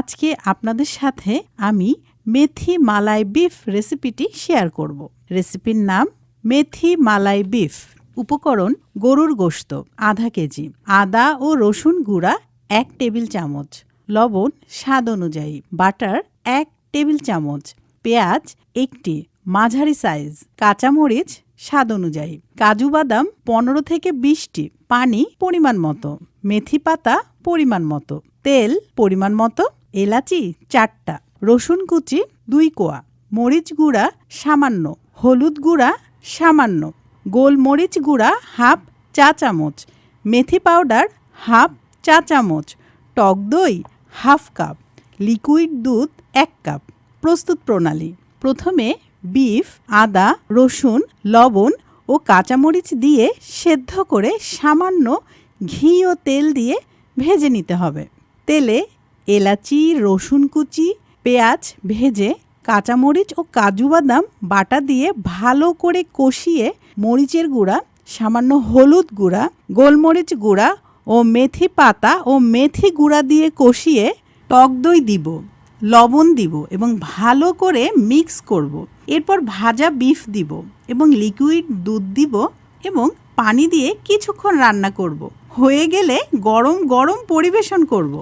আজকে আপনাদের সাথে আমি মেথি মালাই বিফ রেসিপিটি শেয়ার করব। রেসিপির নাম মেথি মালাই বিফ। উপকরণ: গরুর গোশত আধা কেজি, আদা ও রসুন গুঁড়া 1 টেবিল চামচ, লবণ স্বাদ অনুযায়ী, বাটার 1 টেবিল চামচ, পেঁয়াজ 1টি মাঝারি সাইজ, কাঁচামরিচ স্বাদ অনুযায়ী, কাজু বাদাম 15 থেকে 20টি, পানি পরিমাণ মতো, মেথি পাতা পরিমাণ মতো, তেল পরিমাণ মতো, এলাচি 4টা, রসুন কুচি 2 কোয়া, মরিচ গুঁড়া সামান্য, হলুদ গুঁড়া সামান্য, গোলমরিচ গুঁড়া হাফ চা চামচ, মেথি পাউডার হাফ চা চামচ, টক দই হাফ কাপ, লিকুইড দুধ 1 কাপ। প্রস্তুত প্রণালী: প্রথমে বিফ আদা রসুন লবণ ও কাঁচামরিচ দিয়ে সেদ্ধ করে সামান্য ঘি ও তেল দিয়ে ভেজে নিতে হবে। তেলে এলাচি রসুন কুচি পেঁয়াজ ভেজে কাঁচামরিচ ও কাজু বাদাম বাটা দিয়ে ভালো করে কষিয়ে মরিচের গুঁড়া সামান্য হলুদ গুঁড়া গোলমরিচ গুঁড়া ও মেথি পাতা ও মেথি গুঁড়া দিয়ে কষিয়ে টক দই দিব, লবণ দিব এবং ভালো করে মিক্স করব। এরপর ভাজা বিফ দিব এবং লিকুইড দুধ দিব এবং পানি দিয়ে কিছুক্ষণ রান্না করব। হয়ে গেলে গরম গরম পরিবেশন করব।